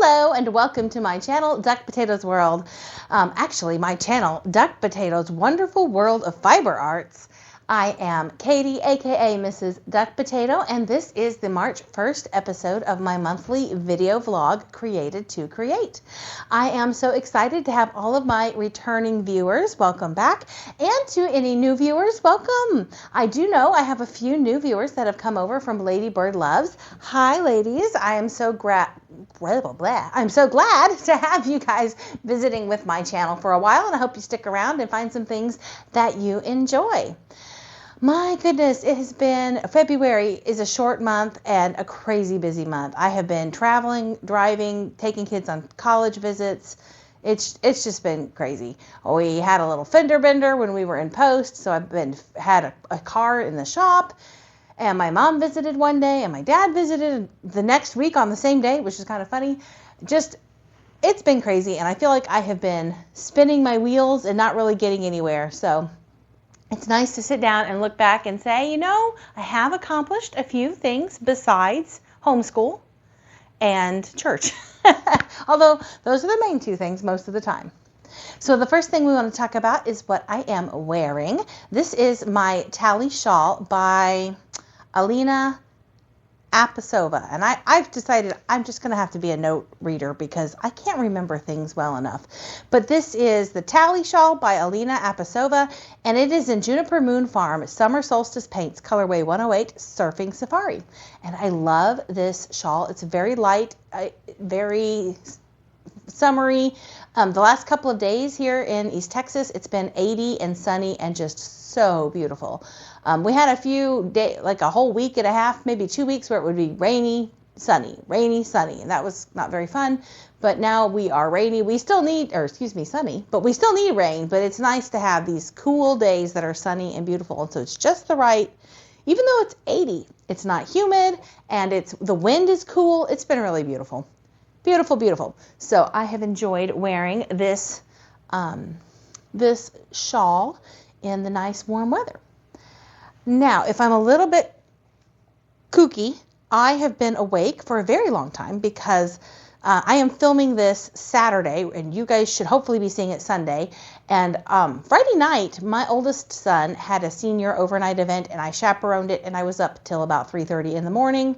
Hello and welcome to my channel, Duck Potatoes World. Actually, my channel, Duck Potatoes Wonderful World of Fiber Arts. I am Katie, aka Mrs. Duck Potato, and this is the March 1st episode of my monthly video vlog, Created to Create. I am so excited to have all of my returning viewers, welcome back, and to any new viewers, welcome. I do know I have a few new viewers that have come over from Lady Bird Loves. Hi ladies, I am so I'm so glad to have you guys visiting with my channel for a while, and I hope you stick around and find some things that you enjoy. My goodness, it has been, February is a short month and a crazy busy month. I have been traveling, driving, taking kids on college visits. It's just been crazy. We had a little fender bender when we were in post, so had a car in the shop, and my mom visited one day and my dad visited the next week on the same day, which is kind of funny. It's been crazy, and I feel like I have been spinning my wheels and not really getting anywhere. So it's nice to sit down and look back and say, you know, I have accomplished a few things besides homeschool and church. Although those are the main two things most of the time. So the first thing we want to talk about is what I am wearing. This is my Tally shawl by Alina Apasova, and I've decided I'm just going to have to be a note reader because I can't remember things well enough. But this is the Tally shawl by Alina Apasova, and it is in Juniper Moon Farm Summer Solstice Paints colorway 108 Surfing Safari. And I love this shawl. It's very light, very summery. The last couple of days here in East Texas, it's been 80 and sunny and just so beautiful. We had a few days, like a whole week and a half, maybe 2 weeks, where it would be rainy, sunny, and that was not very fun. But now we are rainy. We still need, sunny, but we still need rain. But it's nice to have these cool days that are sunny and beautiful. And so it's just the right, even though it's 80, it's not humid, and the wind is cool. It's been really beautiful. Beautiful, beautiful. So I have enjoyed wearing this shawl in the nice warm weather. Now, if I'm a little bit kooky, I have been awake for a very long time because I am filming this Saturday, and you guys should hopefully be seeing it Sunday. And Friday night, my oldest son had a senior overnight event, and I chaperoned it, and I was up till about 3:30 in the morning.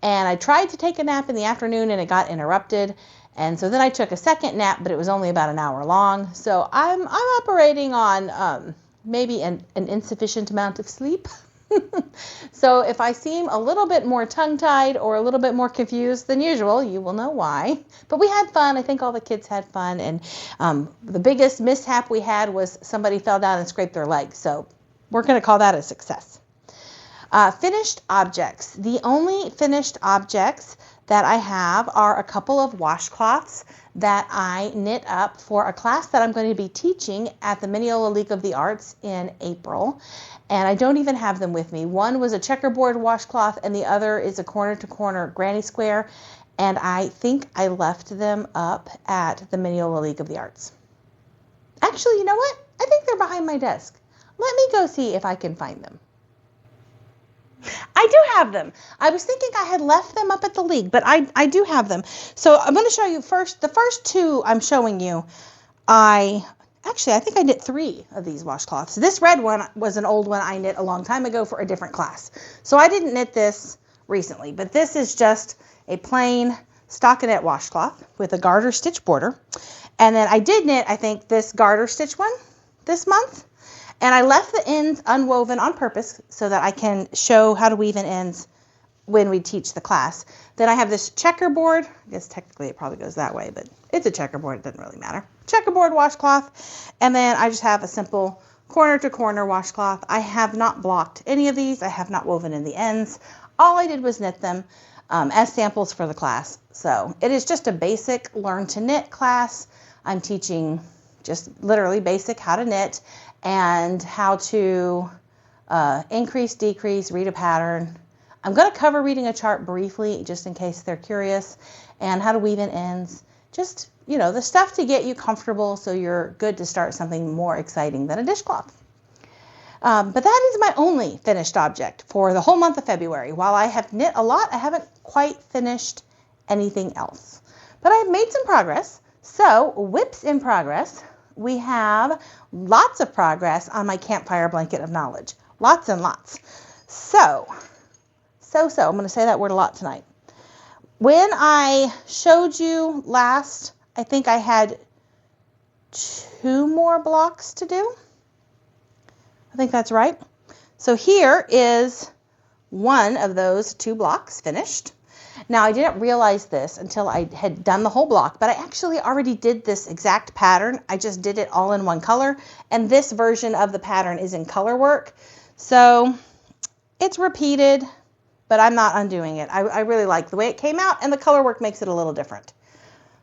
And I tried to take a nap in the afternoon, and it got interrupted. And so then I took a second nap, but it was only about an hour long. So I'm operating on maybe an insufficient amount of sleep. So if I seem a little bit more tongue-tied or a little bit more confused than usual, you will know why. But we had fun. I think all the kids had fun. And the biggest mishap we had was somebody fell down and scraped their leg. So we're going to call that a success. Finished objects. The only finished objects that I have are a couple of washcloths that I knit up for a class that I'm going to be teaching at the Mineola League of the Arts in April. And I don't even have them with me. One was a checkerboard washcloth, and the other is a corner-to-corner granny square. And I think I left them up at the Mineola League of the Arts. Actually, you know what? I think they're behind my desk. Let me go see if I can find them. I do have them. I was thinking I had left them up at the league, but I do have them. So I'm going to show you first. The first two I'm showing you, I think I knit 3 of these washcloths. This red one was an old one I knit a long time ago for a different class. So I didn't knit this recently, but this is just a plain stockinette washcloth with a garter stitch border. And then I did knit, I think, this garter stitch one this month. And I left the ends unwoven on purpose so that I can show how to weave in ends when we teach the class. Then I have this checkerboard. I guess technically it probably goes that way, but it's a checkerboard. It doesn't really matter. Checkerboard washcloth. And then I just have a simple corner-to-corner washcloth. I have not blocked any of these. I have not woven in the ends. All I did was knit them as samples for the class. So it is just a basic learn to knit class. I'm teaching just literally basic how to knit and how to increase, decrease, read a pattern. I'm going to cover reading a chart briefly just in case they're curious, and how to weave in ends. Just, the stuff to get you comfortable so you're good to start something more exciting than a dishcloth. But that is my only finished object for the whole month of February. While I have knit a lot, I haven't quite finished anything else. but I've made some progress. So WIPs in progress. We have lots of progress on my campfire blanket of knowledge. Lots and lots. So, I'm going to say that word a lot tonight. When I showed you last, I think I had 2 more blocks to do. I think that's right. So here is one of those 2 blocks finished. Now I didn't realize this until I had done the whole block, but I actually already did this exact pattern. I just did it all in one color, and this version of the pattern is in color work. So it's repeated, but I'm not undoing it. I really like the way it came out, and the color work makes it a little different.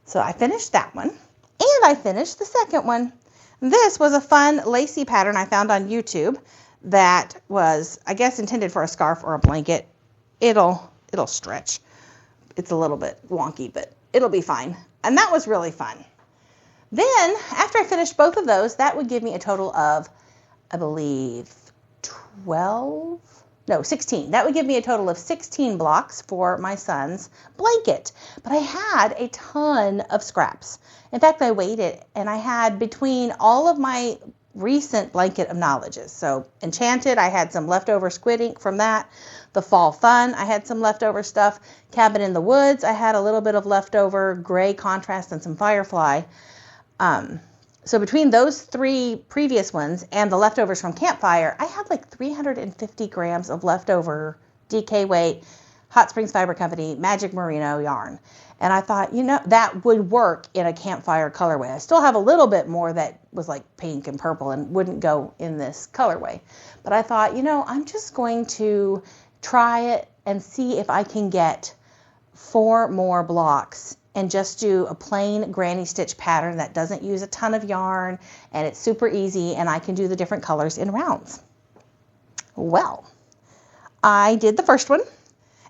So I finished that one, and I finished the second one. This was a fun lacy pattern I found on YouTube that was, I guess, intended for a scarf or a blanket. It'll stretch. It's a little bit wonky, but it'll be fine. And that was really fun. Then, after I finished both of those, that would give me a total of, I believe, 16. That would give me a total of 16 blocks for my son's blanket. But I had a ton of scraps. In fact, I weighed it, and I had between all of my recent blanket of knowledges. So Enchanted, I had some leftover squid ink from that. The Fall Fun, I had some leftover stuff. Cabin in the Woods, I had a little bit of leftover gray contrast and some Firefly. So between those 3 previous ones and the leftovers from Campfire, I had like 350 grams of leftover DK weight Hot Springs Fiber Company Magic Merino yarn. And I thought, that would work in a Campfire colorway. I still have a little bit more that was like pink and purple and wouldn't go in this colorway. But I thought, I'm just going to try it and see if I can get 4 more blocks and just do a plain granny stitch pattern that doesn't use a ton of yarn, and it's super easy, and I can do the different colors in rounds. Well, I did the first one,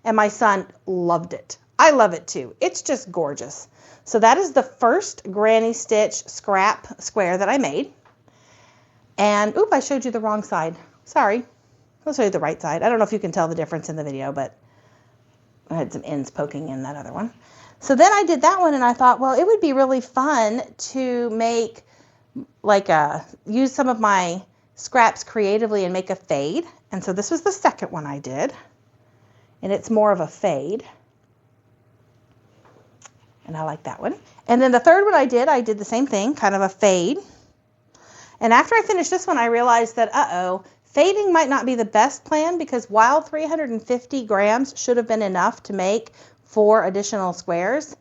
and my son loved it. I love it too. It's just gorgeous. So that is the first granny stitch scrap square that I made. And, I showed you the wrong side. Sorry. I'll show you the right side. I don't know if you can tell the difference in the video, but I had some ends poking in that other one. So then I did that one, and I thought, well, it would be really fun to make, use some of my scraps creatively and make a fade. And so this was the second one I did, and it's more of a fade. And I like that one. And then the third one I did the same thing, kind of a fade. And after I finished this one, I realized that, fading might not be the best plan, because while 350 grams should have been enough to make 4 additional squares,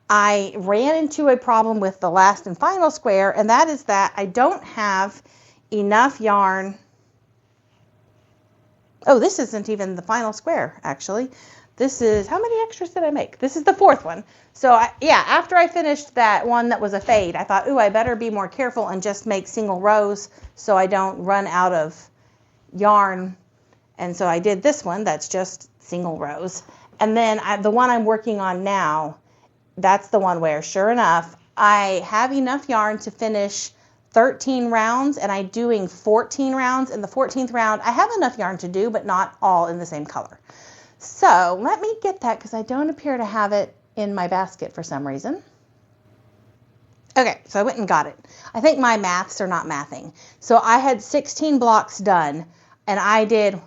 I ran into a problem with the last and final square, and that is that I don't have enough yarn. Oh, this isn't even the final square, actually. This is, how many extras did I make? This is the 4th one. So, after I finished that one that was a fade, I thought, I better be more careful and just make single rows so I don't run out of yarn. And so I did this one that's just single rows. And then the one I'm working on now, that's the one where, sure enough, I have enough yarn to finish 13 rounds, and I'm doing 14 rounds. In the 14th round, I have enough yarn to do, but not all in the same color. So let me get that, because I don't appear to have it in my basket for some reason. Okay, so I went and got it. I think my maths are not mathing. So I had 16 blocks done, and I did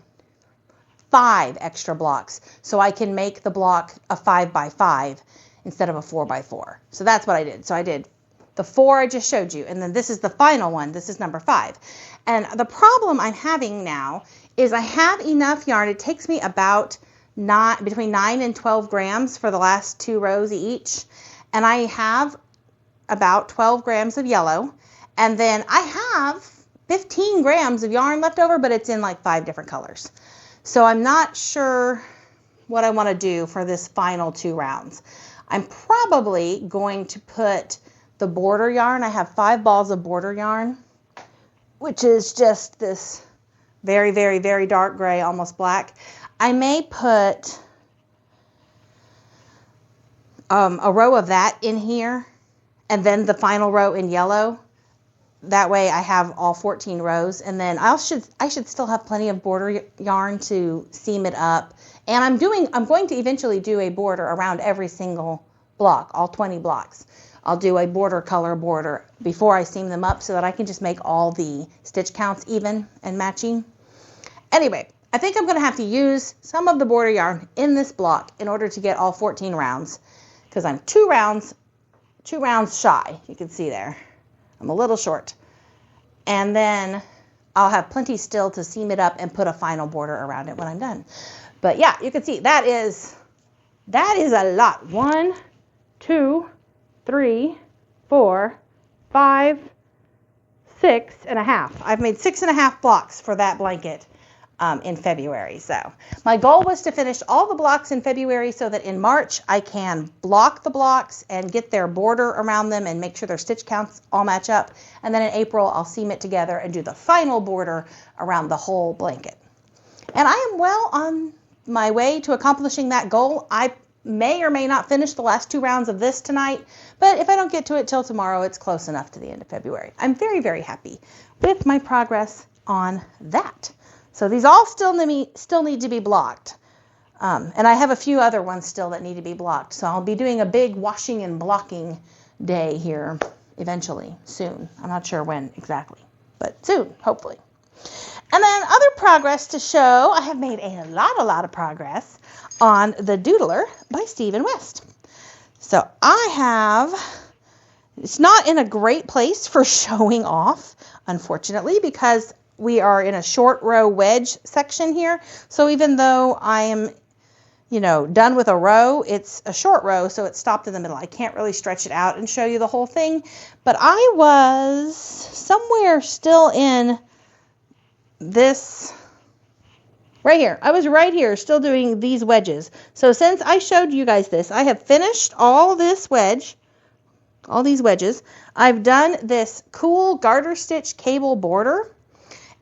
5 extra blocks, so I can make the block a 5x5 instead of a 4x4. So that's what I did. So I did the 4 I just showed you, and then this is the final one. This is number 5. And the problem I'm having now is I have enough yarn. It takes me about between 9 and 12 grams for the last 2 rows each, and I have about 12 grams of yellow, and then I have 15 grams of yarn left over, but it's in like 5 different colors. So I'm not sure what I want to do for this final 2 rounds. I'm probably going to put the border yarn. I have 5 balls of border yarn, which is just this very, very, very dark gray, almost black. I may put a row of that in here, and then the final row in yellow. That way I have all 14 rows, and then I should still have plenty of border yarn to seam it up. And I'm going to eventually do a border around every single block, all 20 blocks. I'll do a border color border before I seam them up so that I can just make all the stitch counts even and matching. Anyway, I think I'm going to have to use some of the border yarn in this block in order to get all 14 rounds, because I'm 2 rounds shy. You can see there. I'm a little short. And then I'll have plenty still to seam it up and put a final border around it when I'm done. But yeah, you can see that is a lot. 1, 2, 3, 4, 5, 6.5. I've made 6.5 blocks for that blanket in February. So my goal was to finish all the blocks in February so that in March I can block the blocks and get their border around them and make sure their stitch counts all match up. And then in April I'll seam it together and do the final border around the whole blanket. And I am well on my way to accomplishing that goal. I may or may not finish the last 2 rounds of this tonight, but if I don't get to it till tomorrow, it's close enough to the end of February. I'm very, very happy with my progress on that. So these all still need to be blocked. And I have a few other ones still that need to be blocked. So I'll be doing a big washing and blocking day here eventually, soon. I'm not sure when exactly, but soon, hopefully. And then other progress to show, I have made a lot of progress on the Doodler by Stephen West. So it's not in a great place for showing off, unfortunately, because we are in a short row wedge section here. So even though I am, done with a row, it's a short row, so it's stopped in the middle. I can't really stretch it out and show you the whole thing, but I was somewhere still in this right here. I was right here still doing these wedges. So since I showed you guys this, I have finished all these wedges. I've done this cool garter stitch cable border,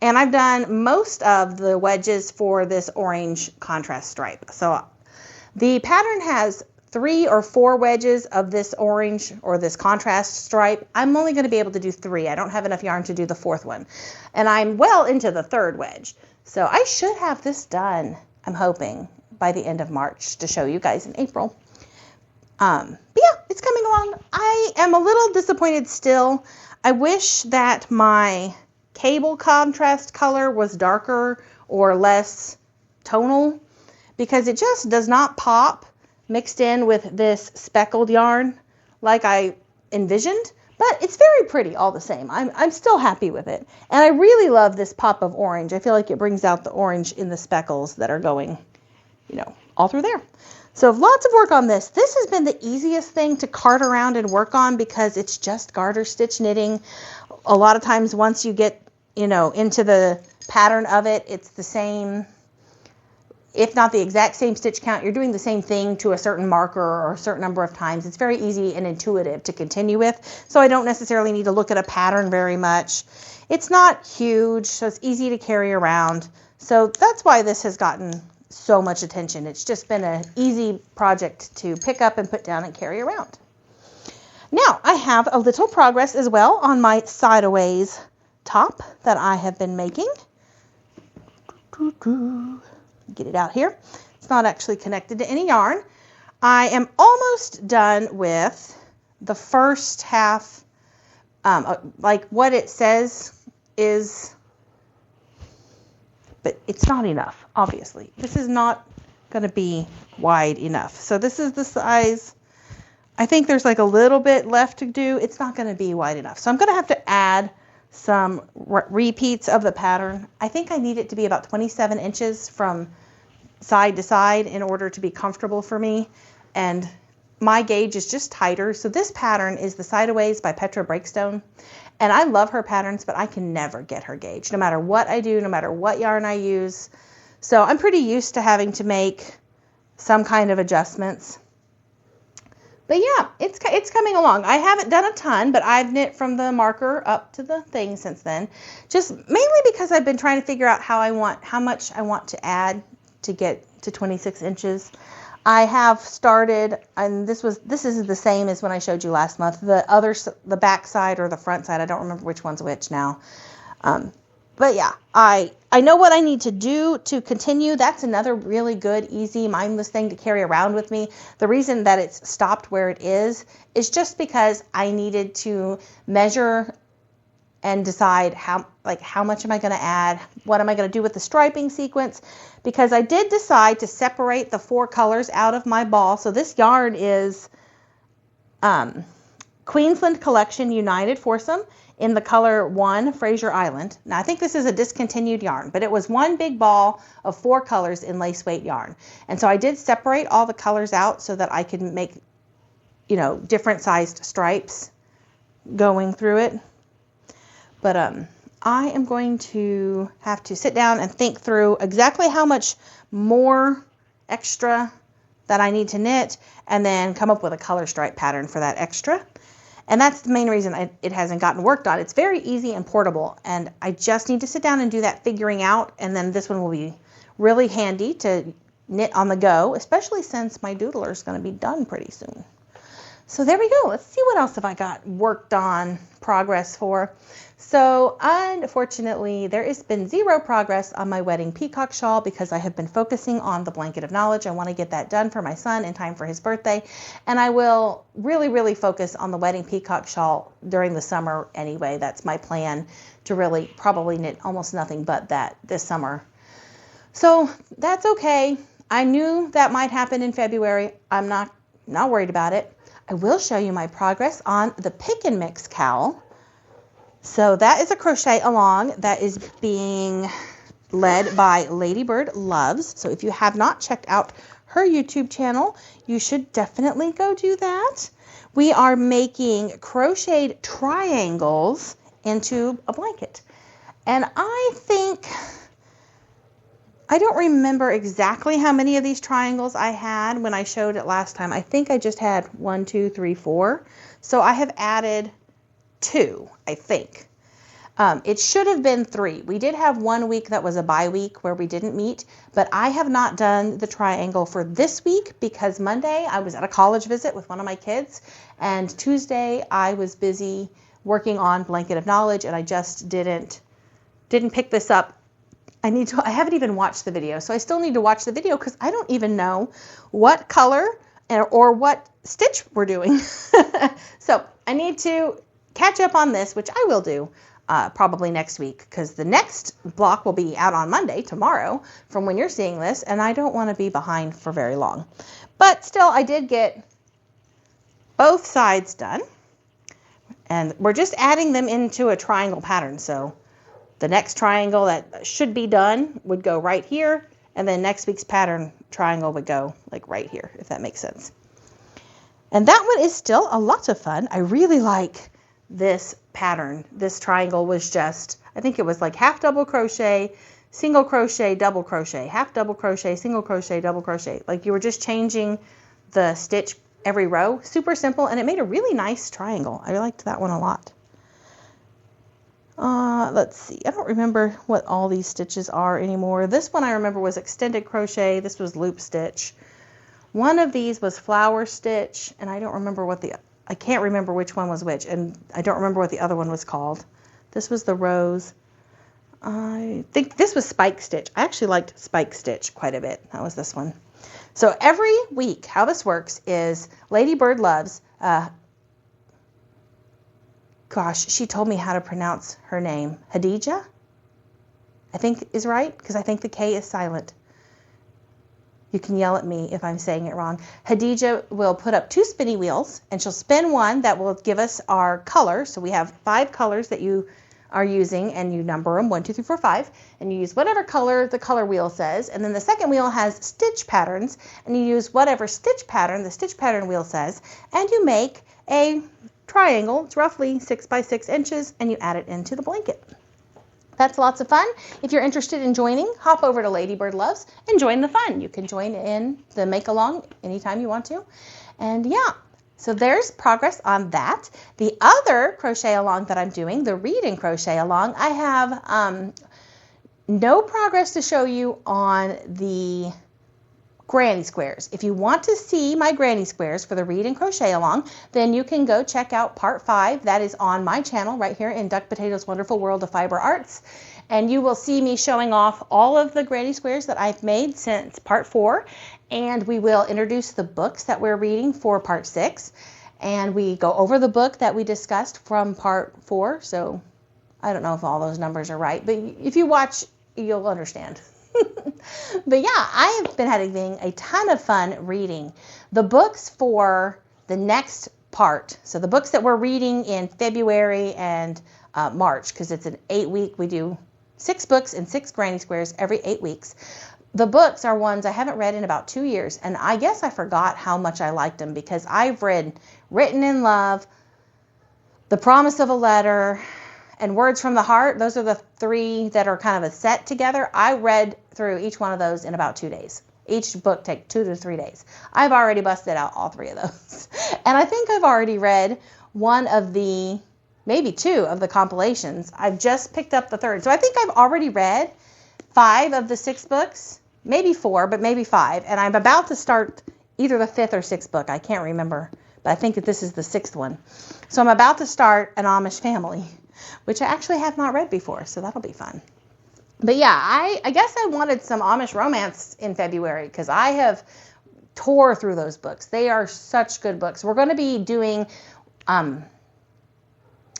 and I've done most of the wedges for this orange contrast stripe. So the pattern has 3 or 4 wedges of this orange or this contrast stripe. I'm only going to be able to do 3. I don't have enough yarn to do the 4th one. And I'm well into the 3rd wedge. So I should have this done, I'm hoping, by the end of March to show you guys in April. But yeah, it's coming along. I am a little disappointed still. I wish that my cable contrast color was darker or less tonal, because it just does not pop mixed in with this speckled yarn like I envisioned, but it's very pretty all the same. I'm still happy with it. And I really love this pop of orange. I feel like it brings out the orange in the speckles that are going, all through there. So lots of work on this. This has been the easiest thing to cart around and work on because it's just garter stitch knitting. A lot of times once you get, into the pattern of it, it's the same, if not the exact same stitch count. You're doing the same thing to a certain marker or a certain number of times. It's very easy and intuitive to continue with. So I don't necessarily need to look at a pattern very much. It's not huge, so it's easy to carry around. So that's why this has gotten so much attention. It's just been an easy project to pick up and put down and carry around. Now I have a little progress as well on my sideways top that I have been making. Get it out here. It's not actually connected to any yarn. I am almost done with the first half, like what it says is, but it's not enough, obviously. This is not going to be wide enough. So this is the size. I think there's like a little bit left to do. It's not going to be wide enough. So I'm going to have to add some repeats of the pattern. I think I need it to be about 27 inches from side to side in order to be comfortable for me. And my gauge is just tighter. So this pattern is the Sideways by Petra Breakstone. And I love her patterns, but I can never get her gauge, no matter what I do, no matter what yarn I use. So I'm pretty used to having to make some kind of adjustments. But yeah, it's coming along. I haven't done a ton, but I've knit from the marker up to the thing since then. Just mainly because I've been trying to figure out how much I want to add to get to 26 inches. I have started, and this is the same as when I showed you last month. The back side or the front side, I don't remember which one's which now. But yeah, I know what I need to do to continue. That's another really good, easy, mindless thing to carry around with me. The reason that it's stopped where it is just because I needed to measure and decide how much am I going to add? What am I going to do with the striping sequence? Because I did decide to separate the 4 colors out of my ball. So this yarn is Queensland Collection United Foursome in the color 1 Fraser Island. Now I think this is a discontinued yarn, but it was one big ball of 4 colors in lace weight yarn. And so I did separate all the colors out so that I could make, different sized stripes going through it. But I am going to have to sit down and think through exactly how much more extra that I need to knit and then come up with a color stripe pattern for that extra. And that's the main reason it hasn't gotten worked on. It's very easy and portable, and I just need to sit down and do that figuring out, and then this one will be really handy to knit on the go, especially since my doodler is going to be done pretty soon. So there we go. Let's see what else have I got worked on progress for. So unfortunately, there has been 0 progress on my wedding peacock shawl because I have been focusing on the blanket of knowledge. I want to get that done for my son in time for his birthday. And I will really, really focus on the wedding peacock shawl during the summer anyway. That's my plan, to really probably knit almost nothing but that this summer. So that's okay. I knew that might happen in February. I'm not worried about it. I will show you my progress on the Pick and Mix cowl. So that is a crochet along that is being led by Ladybird Loves. So if you have not checked out her YouTube channel, you should definitely go do that. We are making crocheted triangles into a blanket. And I don't remember exactly how many of these triangles I had when I showed it last time. I think I just had 1, 2, 3, 4. So I have added 2, I think. It should have been 3. We did have 1 week that was a bye week where we didn't meet, but I have not done the triangle for this week because Monday I was at a college visit with one of my kids, and Tuesday I was busy working on Blanket of Knowledge, and I just didn't pick this up. I haven't even watched the video, so I still need to watch the video because I don't even know what color or what stitch we're doing. So I need to catch up on this, which I will do probably next week because the next block will be out on Monday, tomorrow, from when you're seeing this, and I don't want to be behind for very long. But still, I did get both sides done, and we're just adding them into a triangle pattern. So the next triangle that should be done would go right here, and then next week's pattern triangle would go like right here, if that makes sense. And that one is still a lot of fun. I really like this pattern. This triangle was just, I think it was like half double crochet, single crochet, double crochet, half double crochet, single crochet, double crochet. Like you were just changing the stitch every row. Super simple, and it made a really nice triangle. I liked that one a lot. Let's see. I don't remember what all these stitches are anymore. This one I remember was extended crochet. This was loop stitch. One of these was flower stitch, and I don't remember I can't remember which one was which, and I don't remember what the other one was called. This was the rose. I think this was spike stitch. I actually liked spike stitch quite a bit. That was this one. So every week, how this works is Ladybird Loves, she told me how to pronounce her name. Hadija, I think is right, because I think the K is silent. You can yell at me if I'm saying it wrong. Hadija will put up 2 spinny wheels, and she'll spin one that will give us our color. So we have 5 colors that you are using, and you number them 1, 2, 3, 4, 5, and you use whatever color the color wheel says. And then the second wheel has stitch patterns, and you use whatever stitch pattern the stitch pattern wheel says, and you make a triangle. It's roughly 6 by 6 inches, and you add it into the blanket. That's lots of fun. If you're interested in joining, hop over to Ladybird Loves and join the fun. You can join in the make along anytime you want to. And yeah, so there's progress on that. The other crochet along that I'm doing, the read and crochet along, I have no progress to show you on the granny squares. If you want to see my granny squares for the read and crochet along, then you can go check out part 5. That is on my channel right here in Duck Potatoe's Wonderful World of Fiber Arts. and you will see me showing off all of the granny squares that I've made since part 4, and we will introduce the books that we're reading for part 6, and we go over the book that we discussed from part 4. So I don't know if all those numbers are right, but if you watch, you'll understand. But yeah, I have been having a ton of fun reading the books for the next part. So the books that we're reading in February and March, because it's an 8-week, we do 6 books and 6 granny squares every 8 weeks. The books are ones I haven't read in about 2 years, and I guess I forgot how much I liked them, because I've read Written in Love, The Promise of a Letter, and Words from the Heart. Those are the 3 that are kind of a set together. I read through each one of those in about 2 days. Each book takes 2 to 3 days. I've already busted out all 3 of those. And I think I've already read one of the, maybe 2 of the compilations. I've just picked up the 3rd. So I think I've already read 5 of the 6 books, maybe 4, but maybe 5. And I'm about to start either the 5th or 6th book. I can't remember, but I think that this is the 6th one. So I'm about to start An Amish Family, which I actually have not read before, so that'll be fun. But yeah, I guess I wanted some Amish romance in February, because I have tore through those books. They are such good books. We're going to be doing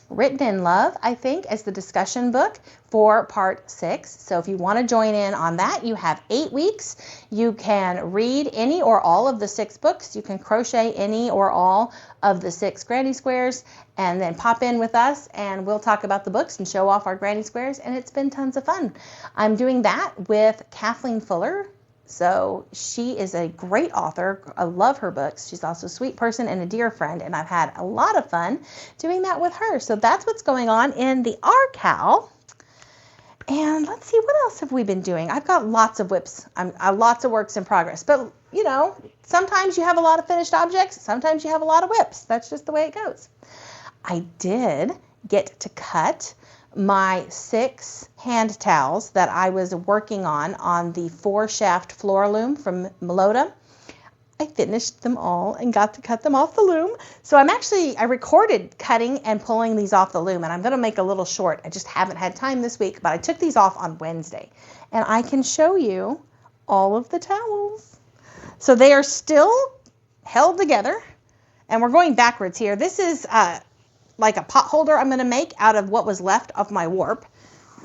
Written in Love, I think, as the discussion book for part 6. So if you want to join in on that, you have 8 weeks. You can read any or all of the 6 books. You can crochet any or all of the 6 granny squares, and then pop in with us and we'll talk about the books and show off our granny squares, and it's been tons of fun. I'm doing that with Kathleen Fuller. So she is a great author. I love her books. She's also a sweet person and a dear friend, and I've had a lot of fun doing that with her. So that's what's going on in the RCal. And let's see, what else have we been doing? I've got lots of WIPs, lots of works in progress. But, you know, sometimes you have a lot of finished objects. Sometimes you have a lot of WIPs. That's just the way it goes. I did get to cut my 6 hand towels that I was working on the 4-shaft floor loom from Melota. I finished them all and got to cut them off the loom. So I recorded cutting and pulling these off the loom, and I'm going to make a little short. I just haven't had time this week, but I took these off on Wednesday, and I can show you all of the towels. So they are still held together, and we're going backwards here. This is like a pot holder I'm going to make out of what was left of my warp.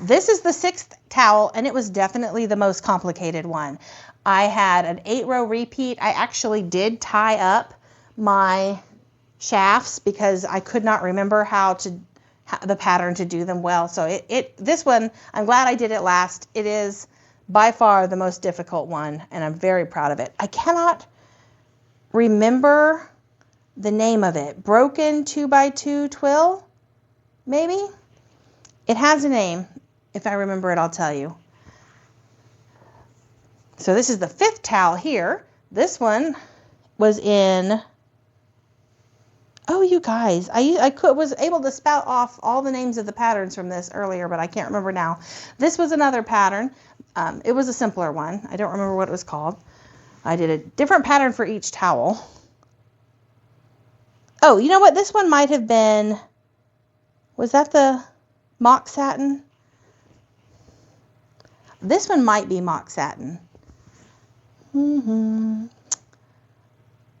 This is the 6th towel, and it was definitely the most complicated one. I had an 8-row repeat. I actually did tie up my shafts because I could not remember the pattern to do them well. So this one, I'm glad I did it last. It is by far the most difficult one, and I'm very proud of it. I cannot remember the name of it. Broken 2x2 twill, maybe? It has a name. If I remember it, I'll tell you. So this is the 5th towel here. This one was in, oh, you guys, I was able to spout off all the names of the patterns from this earlier, but I can't remember now. This was another pattern. It was a simpler one. I don't remember what it was called. I did a different pattern for each towel. Oh, you know what? This one might have been, was that the mock satin? This one might be mock satin.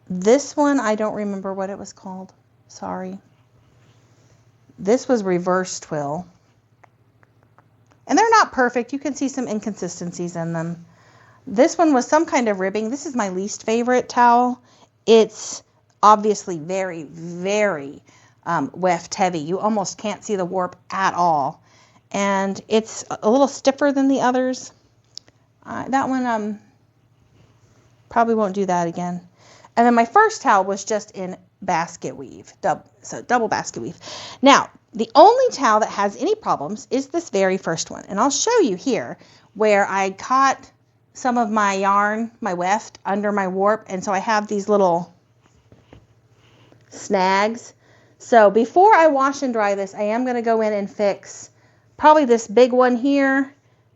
This one, I don't remember what it was called. Sorry. This was reverse twill. And they're not perfect. You can see some inconsistencies in them. This one was some kind of ribbing. This is my least favorite towel. It's obviously very, very weft heavy. You almost can't see the warp at all. And it's a little stiffer than the others. That one probably won't do that again. And then my first towel was just in basket weave, double basket weave. Now, the only towel that has any problems is this very first one. And I'll show you here where I caught some of my yarn, my weft, under my warp. And so I have these little snags. So before I wash and dry this, I am going to go in and fix probably this big one here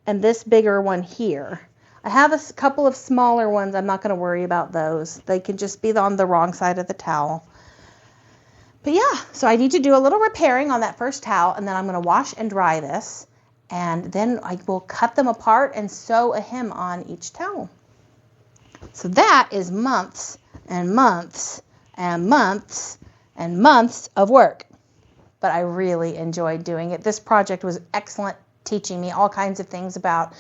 and this bigger one here. I have a couple of smaller ones. I'm not going to worry about those. They can just be on the wrong side of the towel. But yeah, so I need to do a little repairing on that first towel, and then I'm going to wash and dry this. And then I will cut them apart and sew a hem on each towel. So that is months and months and months and months of work. But I really enjoyed doing it. This project was excellent, teaching me all kinds of things about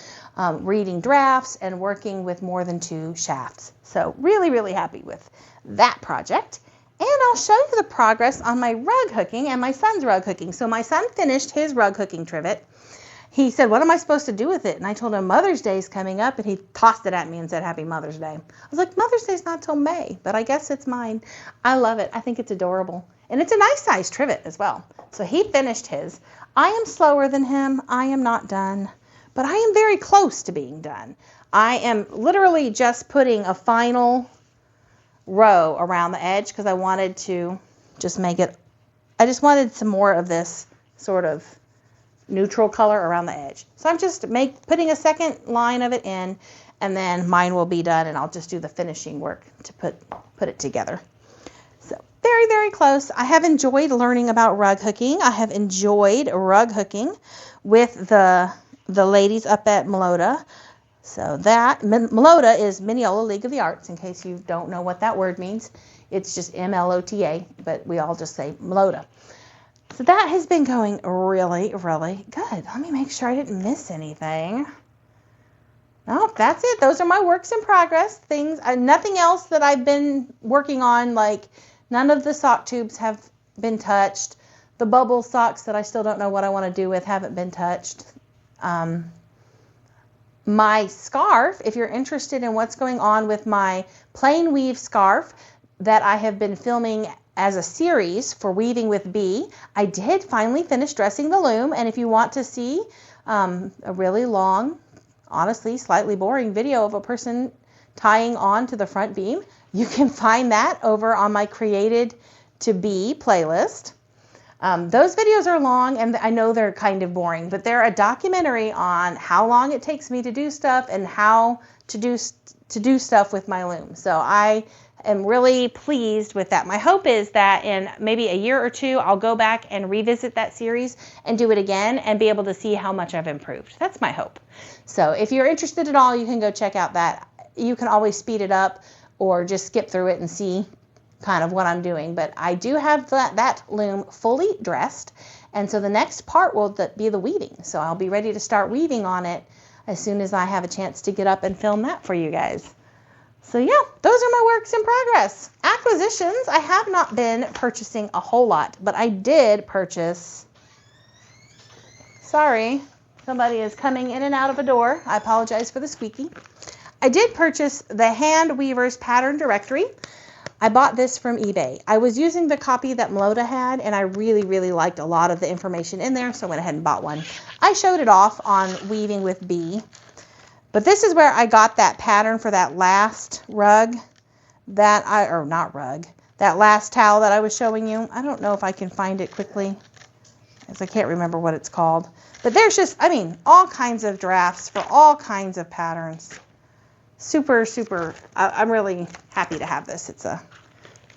reading drafts and working with more than 2 shafts. So really, really happy with that project. And I'll show you the progress on my rug hooking and my son's rug hooking. So my son finished his rug hooking trivet. He said, what am I supposed to do with it? And I told him Mother's Day is coming up, and he tossed it at me and said, Happy Mother's Day. I was like, Mother's Day's not till May, but I guess it's mine. I love it. I think it's adorable. And it's a nice size trivet as well. So he finished his. I am slower than him. I am not done, but I am very close to being done. I am literally just putting a final row around the edge because I wanted to just make it, I just wanted some more of this sort of neutral color around the edge. So I'm just putting a second line of it in, and then mine will be done, and I'll just do the finishing work to put it together. So very, very close. I have enjoyed learning about rug hooking. I have enjoyed rug hooking with the ladies up at Melota. So that, Melota is Mineola League of the Arts, in case you don't know what that word means. It's just M-L-O-T-A, but we all just say Melota. So that has been going really, really good. Let me make sure I didn't miss anything. No, that's it. Those are my works in progress. Things, nothing else that I've been working on, like none of the sock tubes have been touched. The bubble socks that I still don't know what I want to do with haven't been touched. My scarf, if you're interested in what's going on with my plain weave scarf that I have been filming as a series for Weaving with Bee, I did finally finish dressing the loom. And if you want to see a really long, honestly, slightly boring video of a person tying on to the front beam, you can find that over on my Created to Be playlist. Those videos are long, and I know they're kind of boring, but they're a documentary on how long it takes me to do stuff and how to do stuff with my loom. So I am really pleased with that. My hope is that in maybe a year or two, I'll go back and revisit that series and do it again and be able to see how much I've improved. That's my hope. So if you're interested at all, you can go check out that. You can always speed it up or just skip through it and see kind of what I'm doing. But I do have that loom fully dressed. And so the next part will be the weaving. So I'll be ready to start weaving on it as soon as I have a chance to get up and film that for you guys. So yeah, those are my works in progress. Acquisitions, I have not been purchasing a whole lot, but I did purchase, sorry, somebody is coming in and out of a door. I apologize for the squeaky. I did purchase the Hand Weavers Pattern Directory. I bought this from eBay. I was using the copy that Melota had, and I really, really liked a lot of the information in there, so I went ahead and bought one. I showed it off on Weaving with Bee. But this is where I got that pattern for that last rug, that last towel that I was showing you. I don't know if I can find it quickly, as I can't remember what it's called. But there's just, I mean, all kinds of drafts for all kinds of patterns. Super, super, I'm really happy to have this. It's a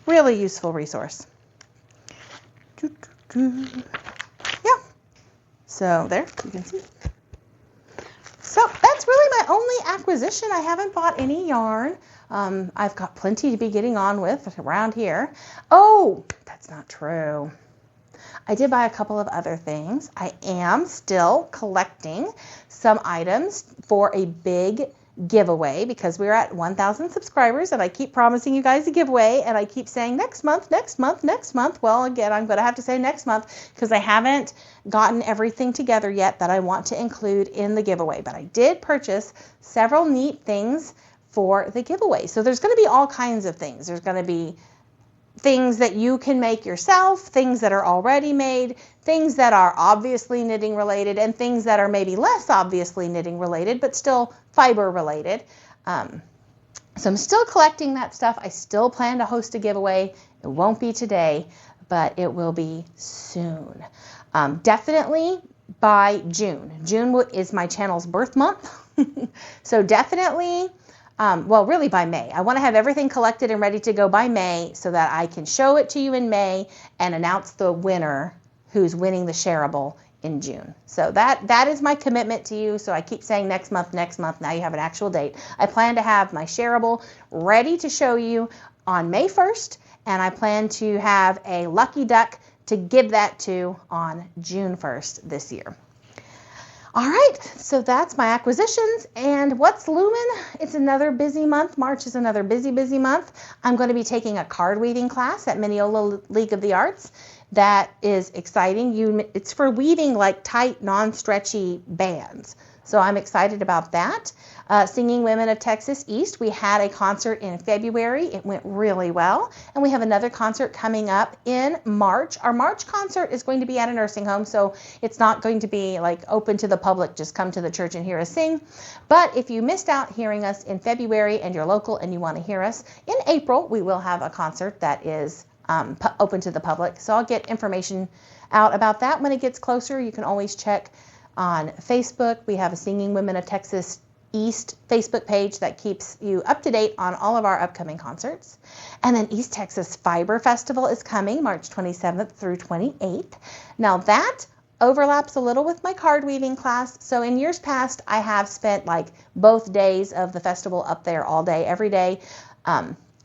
really useful resource. Yeah. So there, you can see. So that's really my only acquisition. I haven't bought any yarn. I've got plenty to be getting on with around here. Oh, that's not true. I did buy a couple of other things. I am still collecting some items for a big giveaway because we're at 1,000 subscribers and I keep promising you guys a giveaway and I keep saying next month, next month, next month. Well, again, I'm going to have to say next month because I haven't gotten everything together yet that I want to include in the giveaway. But I did purchase several neat things for the giveaway. So there's going to be all kinds of things. There's going to be things that you can make yourself, things that are already made, things that are obviously knitting related, and things that are maybe less obviously knitting related, but still fiber related. So I'm still collecting that stuff. I still plan to host a giveaway. It won't be today, but it will be soon. Definitely by June. June is my channel's birth month. So definitely, well, really by May. I want to have everything collected and ready to go by May so that I can show it to you in May and announce the winner who's winning the shareable in June. So that is my commitment to you. So I keep saying next month. Now you have an actual date. I plan to have my shareable ready to show you on May 1st, and I plan to have a lucky duck to give that to on June 1st this year. All right, so that's my acquisitions. And what's Loomin? It's another busy month. March is another busy month. I'm going to be taking a card weaving class at Mineola League of the Arts. That is exciting. It's for weaving like tight, non-stretchy bands. So I'm excited about that. Singing Women of Texas East, we had a concert in February. It went really well. And we have another concert coming up in March. Our March concert is going to be at a nursing home, so it's not going to be like open to the public, just come to the church and hear us sing. But if you missed out hearing us in February and you're local and you want to hear us, in April we will have a concert that is open to the public. So I'll get information out about that when it gets closer. You can always check on Facebook. We have a Singing Women of Texas East Facebook page that keeps you up to date on all of our upcoming concerts. And then East Texas Fiber Festival is coming March 27th through 28th. Now that overlaps a little with my card weaving class. So in years past, I have spent like both days of the festival up there all day, every day.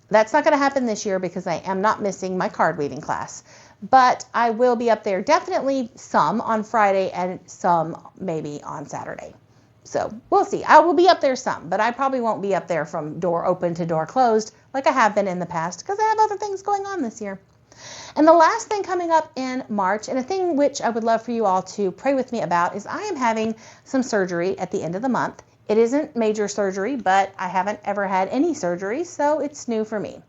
That's not going to happen this year because I am not missing my card weaving class. But I will be up there definitely some on Friday and some maybe on Saturday. So we'll see. I will be up there some, but I probably won't be up there from door open to door closed like I have been in the past because I have other things going on this year. And the last thing coming up in March, and a thing which I would love for you all to pray with me about, is I am having some surgery at the end of the month. It isn't major surgery, but I haven't ever had any surgery, so it's new for me.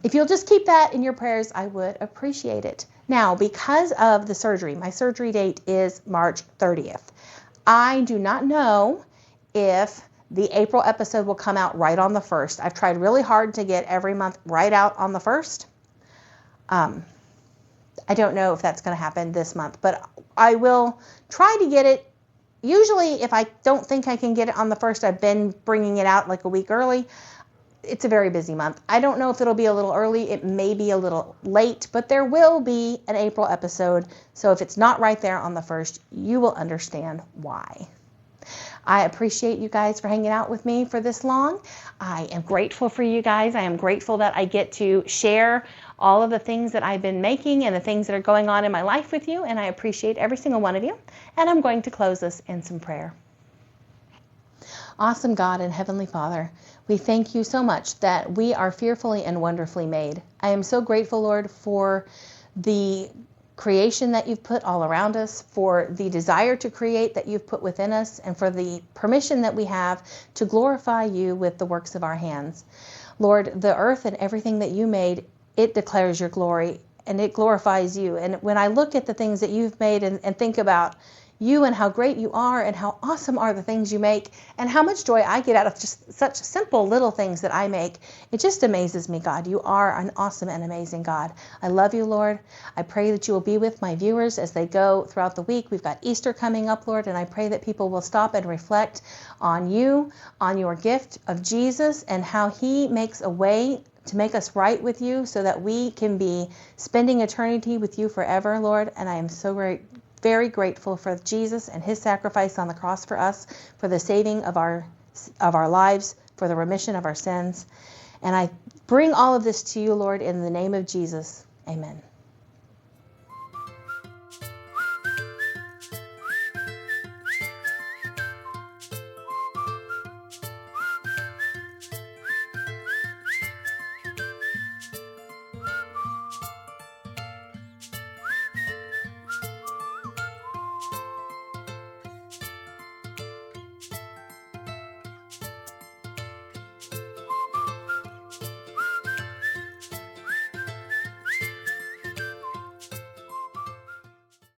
If you'll just keep that in your prayers, I would appreciate it. Now, because of the surgery, my surgery date is March 30th. I do not know if the April episode will come out right on the 1st. I've tried really hard to get every month right out on the 1st. I don't know if that's going to happen this month, but I will try to get it. Usually, if I don't think I can get it on the 1st, I've been bringing it out like a week early. It's a very busy month. I don't know if it'll be a little early. It may be a little late, but there will be an April episode. So if it's not right there on the 1st, you will understand why. I appreciate you guys for hanging out with me for this long. I am grateful for you guys. I am grateful that I get to share all of the things that I've been making and the things that are going on in my life with you, and I appreciate every single one of you. And I'm going to close this in some prayer. Awesome God and Heavenly Father, we thank you so much that we are fearfully and wonderfully made. I am so grateful, Lord, for the creation that you've put all around us, for the desire to create that you've put within us, and for the permission that we have to glorify you with the works of our hands. Lord, the earth and everything that you made, it declares your glory and it glorifies you. And when I look at the things that you've made and think about you and how great you are and how awesome are the things you make and how much joy I get out of just such simple little things that I make, it just amazes me, God. You are an awesome and amazing God. I love you, Lord. I pray that you will be with my viewers as they go throughout the week. We've got Easter coming up, Lord, and I pray that people will stop and reflect on you, on your gift of Jesus and how he makes a way to make us right with you so that we can be spending eternity with you forever, Lord. And I am so very grateful for Jesus and his sacrifice on the cross for us, for the saving of our lives, for the remission of our sins. And I bring all of this to you, Lord, in the name of Jesus. Amen.